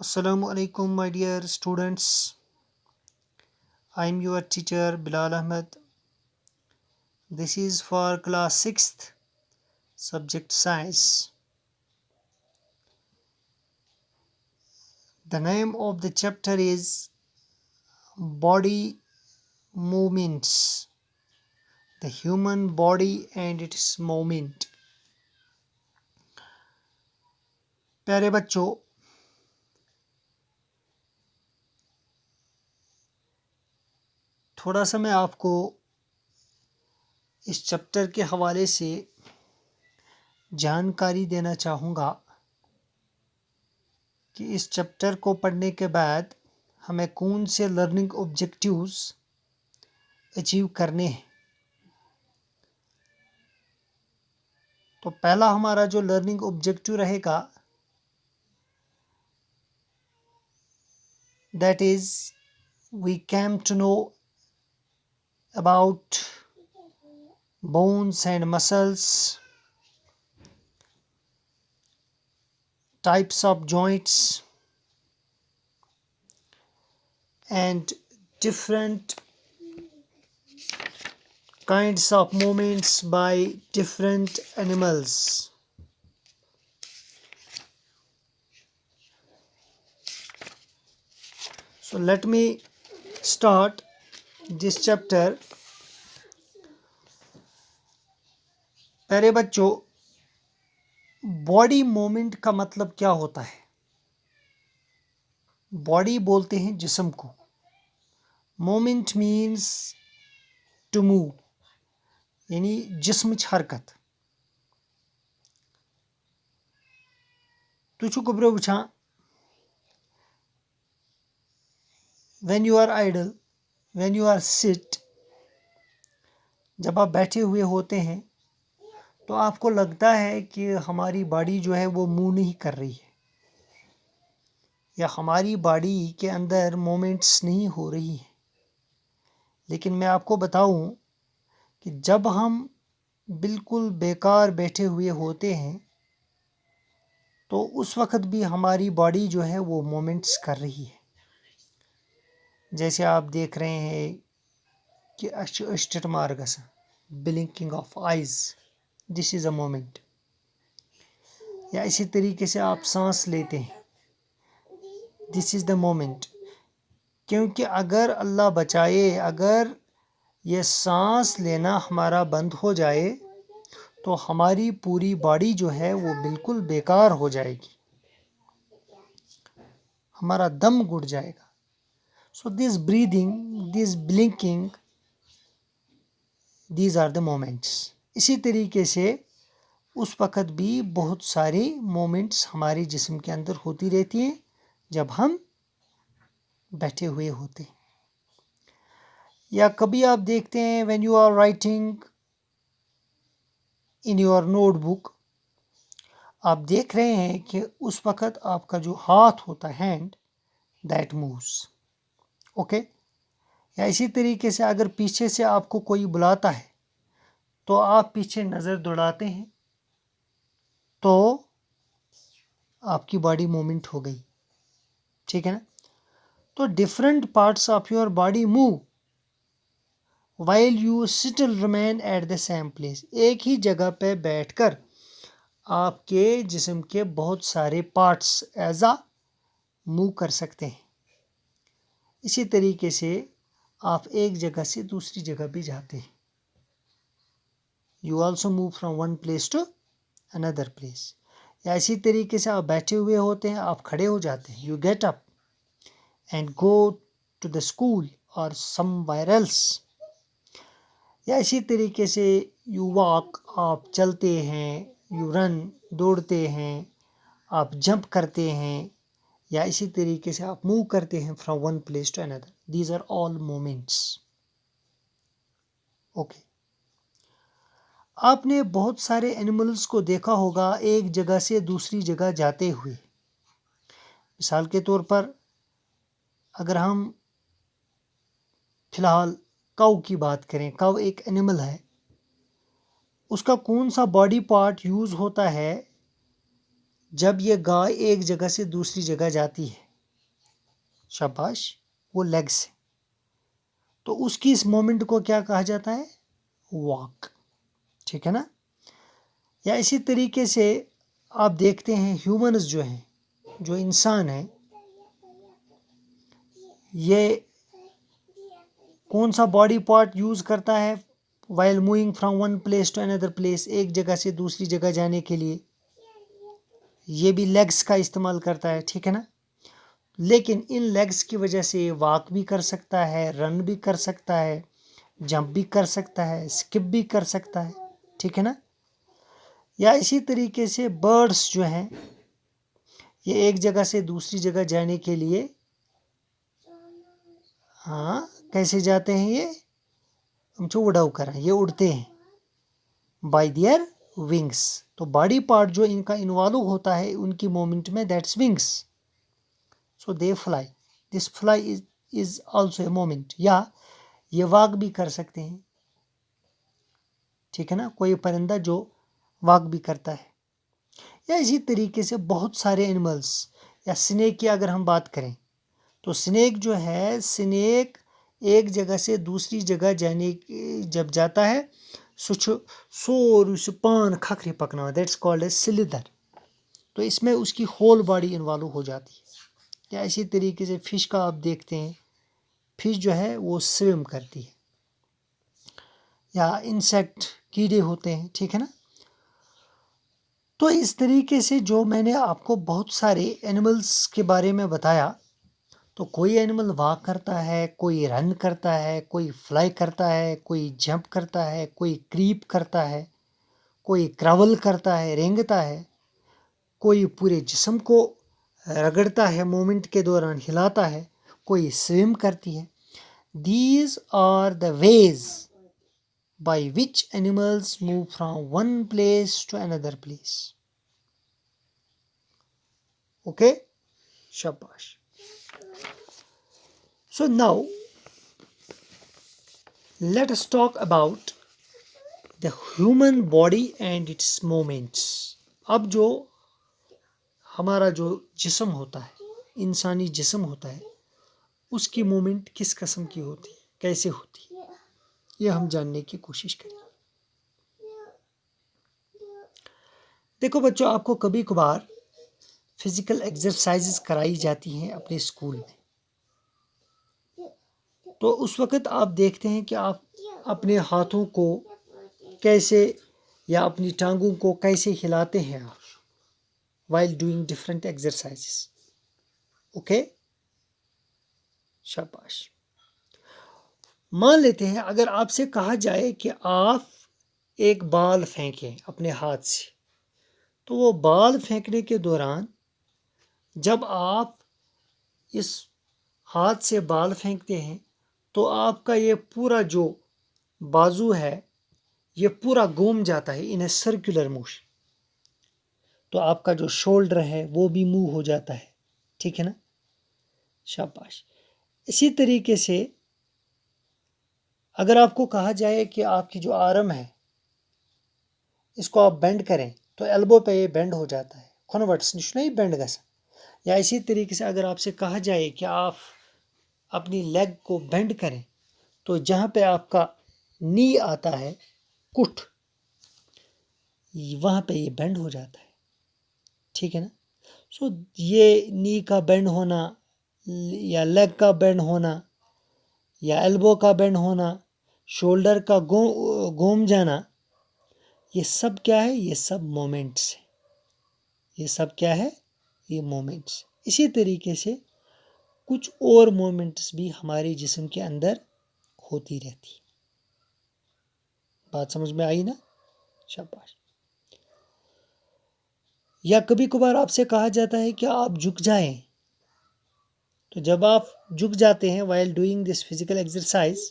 Assalamu alaikum, my dear students. I am your teacher Bilal Ahmed. This is for class 6th, subject science. The name of the chapter is Body Movements, the human body and its movement. प्यारे बच्चों, थोड़ा सा मैं आपको इस chapter के हवाले से जानकारी देना चाहूँगा कि इस चैप्टर को पढ़ने के बाद हमें कौन से लर्निंग ऑब्जेक्टिव्स अचीव करने हैं। तो पहला हमारा जो लर्निंग ऑब्जेक्टिव रहेगा that is we came to know about bones and muscles, types of joints and different kinds of movements by different animals. So let me start this chapter. प्यारे बच्चों, body movement का मतलब क्या होता है? Body बोलते हैं जिस्म को, मूवमेंट मीन्स टू मूव, यानी जिस्म हरकत। तुझ गुब्रो वुछा when you are idle, when you are sit, जब आप बैठे हुए होते हैं तो आपको लगता है कि हमारी बॉडी जो है वो मूव नहीं कर रही है या हमारी बॉडी के अंदर मोमेंट्स नहीं हो रही है। लेकिन मैं आपको बताऊं कि जब हम बिल्कुल बेकार बैठे हुए होते हैं तो उस वक्त भी हमारी बॉडी जो है वो मोमेंट्स कर रही है। जैसे आप देख रहे हैं कि state Marcus blinking of eyes, this is a moment. या इसी तरीके से आप सांस लेते हैं, दिस इज़ द मोमेंट। क्योंकि अगर अल्लाह बचाए, अगर ये सांस लेना हमारा बंद हो जाए तो हमारी पूरी बॉडी जो है वो बिल्कुल बेकार हो जाएगी, हमारा दम घुट जाएगा। So this breathing, this blinking, these are the moments. इसी तरीके से उस वक़्त भी बहुत सारी मोमेंट्स हमारे जिस्म के अंदर होती रहती हैं जब हम बैठे हुए होते हैं। या कभी आप देखते हैं when you are writing in your notebook, आप देख रहे हैं कि उस वक़्त आपका जो हाथ होता है, हैंड, दैट मूव्स, ओके। या इसी तरीके से अगर पीछे से आपको कोई बुलाता है तो आप पीछे नज़र दौड़ाते हैं तो आपकी बॉडी मूवमेंट हो गई, ठीक है ना। तो different parts of your body move while you still remain at the same place. एक ही जगह पे बैठकर आपके जिस्म के बहुत सारे पार्ट्स एज़ा मूव कर सकते हैं। इसी तरीके से आप एक जगह से दूसरी जगह भी जाते हैं। You also move from one place to another place. या इसी तरीके से आप बैठे हुए होते हैं, आप खड़े हो जाते हैं, you get up and go to the school और समवेयर एल्स। या इसी तरीके से यू वॉक, आप चलते हैं, यू रन, दौड़ते हैं, आप जंप करते हैं, या इसी तरीके से आप मूव करते हैं from one place to another. These are all moments, okay. आपने बहुत सारे एनिमल्स को देखा होगा एक जगह से दूसरी जगह जाते हुए। मिसाल के तौर पर अगर हम फिलहाल काऊ की बात करें, काऊ एक एनिमल है, उसका कौन सा बॉडी पार्ट यूज़ होता है जब ये गाय एक जगह से दूसरी जगह जाती है? शाबाश, वो लेग्स है। तो उसकी इस मोमेंट को क्या कहा जाता है? वॉक। ठीक है ना। या इसी तरीके से आप देखते हैं ह्यूमन्स जो हैं, जो इंसान है, ये कौन सा बॉडी पार्ट यूज करता है while moving from one place to another place, एक जगह से दूसरी जगह जाने के लिए? ये भी लेग्स का इस्तेमाल करता है। ठीक है ना। लेकिन इन लेग्स की वजह से ये वॉक भी कर सकता है, रन भी कर सकता है, जंप भी कर सकता है, स्किप भी कर सकता है। ठीक है ना। या इसी तरीके से बर्ड्स जो हैं, ये एक जगह से दूसरी जगह जाने के लिए, हाँ, कैसे जाते हैं ये? जो उड़ाऊ करें, ये उड़ते हैं बाय देयर विंग्स। तो बॉडी पार्ट जो इनका इन्वॉल्व होता है उनकी मूवमेंट में, that's wings. So they fly, this fly is also a movement. या ये वॉक भी कर सकते हैं। ठीक है ना। कोई परिंदा जो वॉक भी करता है। या इसी तरीके से बहुत सारे एनिमल्स, या स्नेक की अगर हम बात करें तो स्नेक जो है, स्नेक एक जगह से दूसरी जगह जाने जब जाता है, सो सोर पान खखरे पकना, दैट्स कॉल्ड एज स्लिदर। तो इसमें उसकी होल बॉडी इन्वॉल्व हो जाती है। या इसी तरीके से फिश का आप देखते हैं, फिश जो है वो स्विम करती है। या इंसेक्ट, कीड़े होते हैं। ठीक है ना। तो इस तरीके से जो मैंने आपको बहुत सारे एनिमल्स के बारे में बताया, तो कोई एनिमल वॉक करता है, कोई रन करता है, कोई फ्लाई करता है, कोई जंप करता है, कोई क्रीप करता है, कोई क्रैवल करता है, रेंगता है, कोई पूरे जिस्म को रगड़ता है, मूवमेंट के दौरान हिलाता है, कोई स्विम करती है। These are the ways by which animals move from one place to another place. Okay, शाबाश। So now let us talk about the human body and its movements. अब जो हमारा जो जिस्म होता है, इंसानी जिस्म होता है, उसकी मूवमेंट किस किस्म की होती है, कैसे होती है, ये हम जानने की कोशिश करें। देखो बच्चों, आपको कभी कभार फिजिकल एक्सरसाइजेस कराई जाती हैं अपने स्कूल में। तो उस वक़्त आप देखते हैं कि आप अपने हाथों को कैसे, या अपनी टांगों को कैसे हिलाते हैं आप while doing different exercises. Okay, शाबाश। मान लेते हैं अगर आपसे कहा जाए कि आप एक बाल फेंकें अपने हाथ से, तो वो बाल फेंकने के दौरान जब आप इस हाथ से बाल फेंकते हैं तो आपका ये पूरा जो बाजू है ये पूरा घूम जाता है इन ए सर्कुलर मोशन। तो आपका जो शोल्डर है वो भी मूव हो जाता है। ठीक है ना, शाबाश। इसी तरीके से अगर आपको कहा जाए कि आपकी जो आर्म है इसको आप बेंड करें तो एल्बो पे ये बेंड हो जाता है, कन्वर्ट्स नहीं बेंड गसा। या इसी तरीके से अगर आपसे कहा जाए कि आप अपनी लेग को बेंड करें तो जहाँ पे आपका नी आता है, कुठ, वहाँ पे ये बेंड हो जाता है। ठीक है ना। सो ये नी का बेंड होना, या लेग का बेंड होना, या एल्बो का बेंड होना, शोल्डर का घूम जाना, ये सब क्या है? ये सब मोमेंट्स है। ये सब क्या है? ये मोमेंट्स। इसी तरीके से कुछ और मोमेंट्स भी हमारे जिस्म के अंदर होती रहती। बात समझ में आई ना? शाबाश। या कभी कभार आपसे कहा जाता है कि आप झुक जाएं, तो जब आप झुक जाते हैं while doing this physical exercise,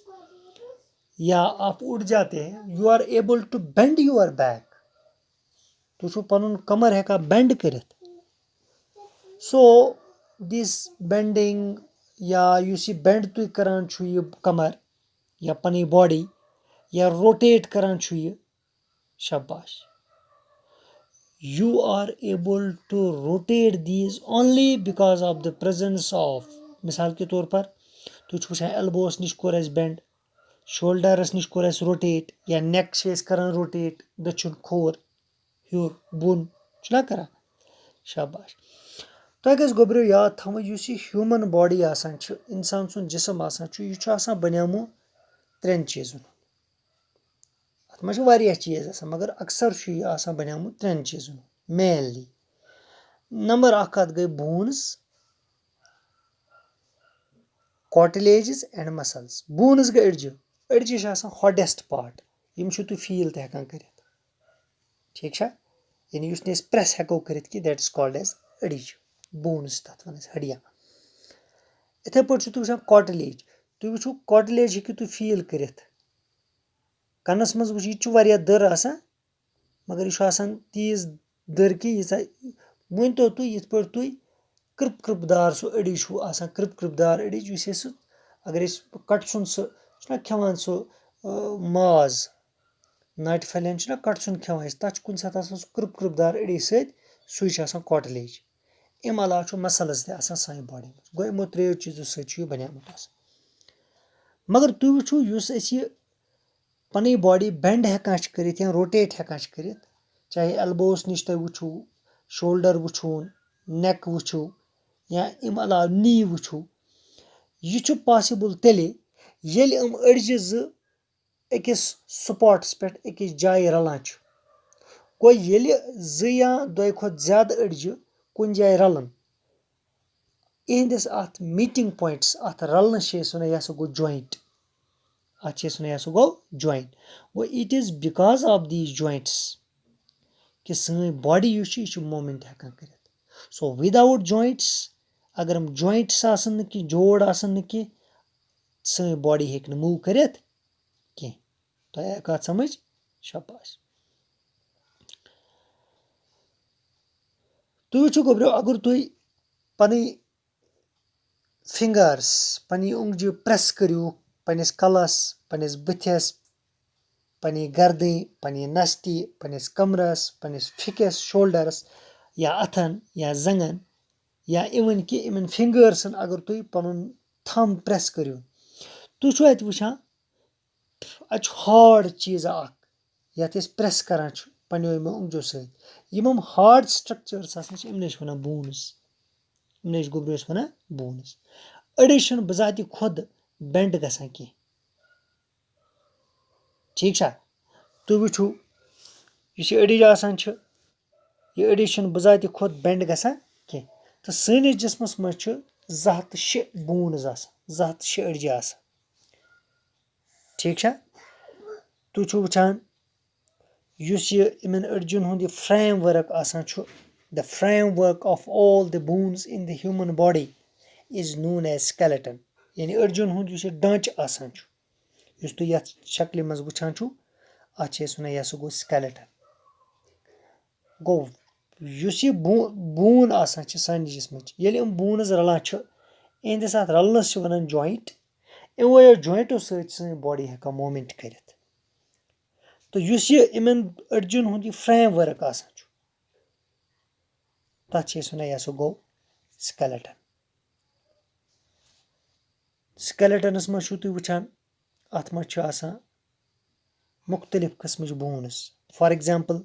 या आप उठ जाते हैं, you are able to bend your back, तो जो पनुन कमर है का बेंड करत। सो दिस बेंडिंग, या यूसी बेंड तुई करान छु ये कमर या पनी बॉडी, या रोटेट करान छु ये, शाबाश। You are able to rotate these only because of the presence of मिसाल के तौर पर तुम वुचान एल्बोस नश कोर अस बेंड, शोल्डरस नश कोर अस रोटेट, या नेक करान रोटेट दक्षिण खोर हूर बुन छुना करान। शाबाश। तुम गज गोब्रियो याद थवन युस यह ह्यूमन बॉडी आसान छ, इंसान सुन जिस्म आसान छ, यह आसान बनियामु त्रेन चीजन। अत मज वारिया चीज आसान मगर अक्सर यह आसान बनियामु त्रेन चीजन मेनली। नंबर अख कत गई bones, cartilages and muscles. Bones गई अड़जि, अड़जि हॉडेस्ट पार्ट, यम तुम फील ते हेकान करित, ठीक छा, यानी युस ने प्रेस हेको करित कि दैट इज कॉल्ड एज अड़जि, बोन्स तथ वन हड्डियां। इथे पे तुम वुचान कार्टिलेज, तुम वुचो कार्टिलेज हेकु तुम फील करित कनस मज वुच यह वारिया दर आसान मगर यह आसान तीज दर कि वन तो तुम यथ पे तुम कृप कृपदार सो अड़िज हूँ आसान, कृप कृपदार अड़िज अगर कटसुन सह खेवान सो माज नाटि फलियन कटसुन खेवान तथ कुन सात सह कृप कृपदार अड़िज सही कार्टिलेज। अम अलावा मसल्स ते आसान सानि बॉडी मज, गो यमो त्रेयो चीजों सह बनियामत आसान। मगर तुम वुचो युस यह पन बॉडी बेंड हेकान करित या रोटेट हेकान करित, चाहे एल्बोस नश तुम वुचो, शोल्डर वुचोन, नेक वुचो, या अम अलावा नी वुचो, यह पॉसिबल तेले येल यम अड़जि अकिस स्पॉट्स पे अकिस जाय रलान छ। गो येल या दोय खोत ज्यादा अड़जि कुन जाय रलन, इहंदिस अत मीटिंग पॉइंट्स अत रलन वन यह गो जॉइंट, अत one go joint. Go it is because of these joints कि सन बॉडी यह मूवमेंट हेकान करित। सो विदाउट जॉइंट्स, अगर हम जॉइंट्स आसन कि जोड़ आसन कि सन बॉडी हेक मूव करित कह। तो आया कत समझ? शाबाश। तुम वुचो गोब्रियो अगर तुम पन फिंगर्स पन उंगजि प्रेस करू पनिस कलस, पनिस बुथिस, पनी गर्दन, पनी नस्ति, पनिस कमरस, पनिस फिकस शोल्डरस, या अथन या जंगन, या इवन कि इन फिंगर्सन अगर तुम पन थम प्रेस करू, तुम अत वुचान अत हार्ड चीजा अख यथ प्रेस करान पनो यमो उंगजो सहित, यम हार्ड स्ट्रक्चर्स वन बोन्स, इन गोब्रियोस वन बोन्स। अड़िज बजाति खुद बेंड गसान कह, ठीक छा। तुम वुचो यह अड़िज आसान यह अड़िज बजाति खुद बेंड गसान कह। तो सनिस जिस्मस मज 206 बोन्स आसान, 206 अड़िज आसान, ठीक छा। तुम वुचान युस यह इमन अड़जन हुंद फ्रेम वर्क आसान the framework of all the bones in the human body is known as skeleton, यानी अड़जन हुंद यह ढांच आसान युस तुम यथ शक्ल मज वुचान अत वन यह गो स्केलेटन। गो युस यह बोन आसान सान जिस्म ये बोन्स रलान इहंदिस अत रलनस वन जॉइंट, इमो जॉइंटो सन बॉडी हेकान मूवमेंट करित। तो युस यह इमन अड़जन हुंद फ्रेम वर्क आसान तथ वन यह गो स्केलेटन। स्केलेटनस मज तुम वुचान अत मज मुख्तलिफ किस्मच बोन्स। फॉर एग्जाम्पल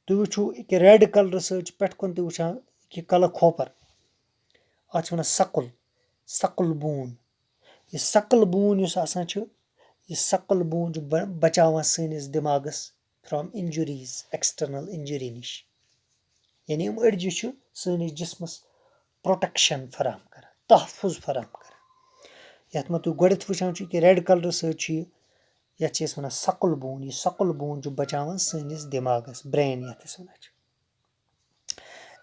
तुम वुचो रेड कलर सह पेट कुन तुम वुचान कि कल खोपर अत वन सकल, सकल बोन। यह सकल बोन यह सकल बोन बचावान सनिस दिमागस फ्रॉम इंजुरीज, एक्सटर्नल इंजुरी नश, यानी यम अड़जि सनिस जिस्मस प्रोटेक्शन फराहम कर, तहफुज फराहम कर। यथ में तुम गोडथ वुचान कि रेड कलर सह यथ वन सकल बोन, यह सकल बोन बचावान सनिस दिमागस, ब्रेन यथ वन।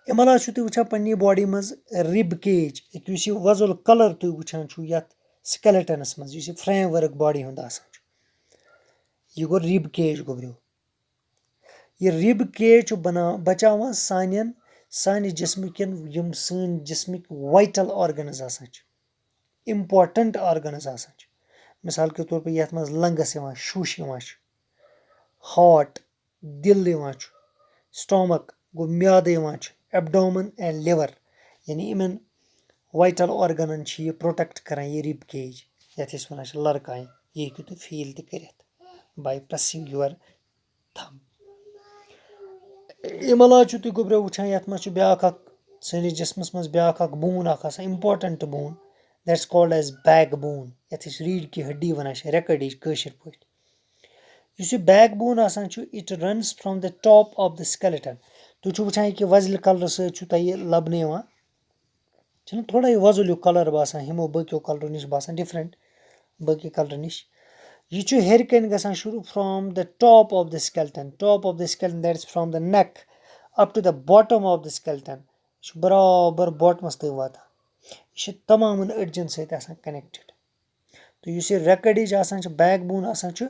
अम अलावा तुम वुचान पन्नी बॉडी मज रिब केज, यह वजल कलर तुम वुचान यथ स्केलेटनस मज फ्रेम वर्क बॉडी हुंद आसान, यह गो रिब केज गोब्रियो। यह रिब केज बचावान सानि जिस्म किन यम सन जिस्मिक वाइटल ऑर्गन्स आसान, इम्पॉर्टेंट ऑर्गन्स आसान। मिसाल के तौर पर यथ मज लंगस शुश, हार्ट दिल, स्टोमक गो म्याद, एब्डोमेन एंड लिवर, यानी इन वाइटल ऑर्गनन ये प्रोटेक्ट करान ये रिब केज ये वन लड़काएं ये हेकु तुम फील बाय प्रेसिंग योर थम अम अलावा तुम गोब्रो वुचान ये ब्या सैनिस जिस्मस मज ब्या bone important bone that's called as back bone ये रीढ़ की हड्डी वन रेकड़ी कशर पे back bone it runs from the top of the skeleton तुम वुचान कि वजल कलर सही लबन थोड़ा ये वजल कलर बासान हमो बको कलर नश बासान डिफरेंट बाकी कलर नश यह हेर कन गसान शुरू from the top of the skeleton that's from the neck up to the bottom of the skeleton बराबर बॉटमस तक वाता यह तमाम अड़जन सत्य कनेक्टेड तो इस रेकड़ीज back bone it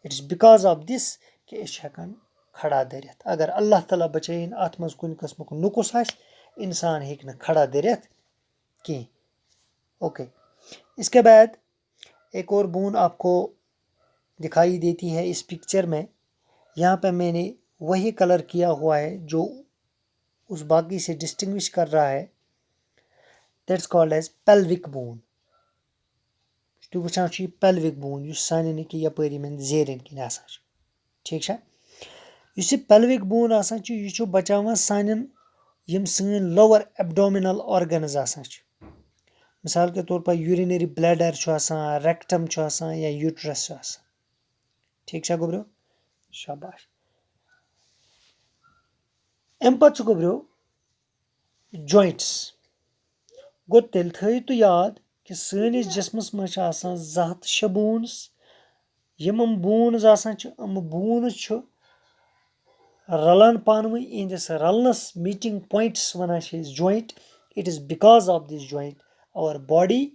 is because of this कि हेकान खड़ा दरित अगर अल्लाह ताला बचाइन अत मज कुन किस्म नुकुस इंसान हेक खड़ा दरित कि ओके। इसके बाद एक और बून आपको दिखाई देती है इस पिक्चर में। यहाँ पे मैंने वही कलर किया हुआ है जो उस बाकी से डिस्टिंग्विश कर रहा है। That's called as pelvic bone. तुम वुचान पेल्विक बोन सान कि यपरी में जेरन किन ठीक है। इस पेल्विक बोन यह बचान सान सन लोअर एब्डोमिनल ऑर्गन्स मिसाल के तौर पर यूरिनरी ब्लैडर रेक्टम या यूट्रस ठीक है गोब्रो शाबाश। अम पे गोब्रो जॉइंट्स गो तेल थो तो याद कि सैनिस जिस्मस मज 206 बोन्स यम बोन्स बोन्स रलान पानवे इंदिस रलनस मीटिंग पॉइंट्स वन joint. It is because of this joint our body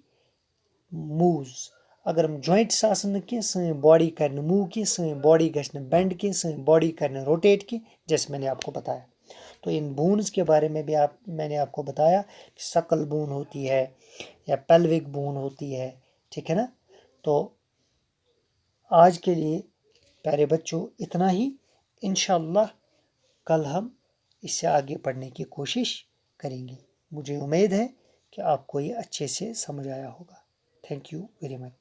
moves. अगर हम जॉइंट्स कह सन बॉडी कर मूव कि सन बॉडी गश्न बेंड कि सन बॉडी कर रोटेट कि जैसे मैंने आपको बताया। तो इन बोन्स के बारे में भी मैंने आपको बताया कि सकल बोन होती है या पेल्विक बोन होती है ठीक है ना। तो आज के लिए प्यारे बच्चों इतना ही। इंशाअल्लाह कल हम इससे आगे पढ़ने की कोशिश करेंगे। मुझे उम्मीद है कि आपको ये अच्छे से समझ आया होगा। Thank you very much.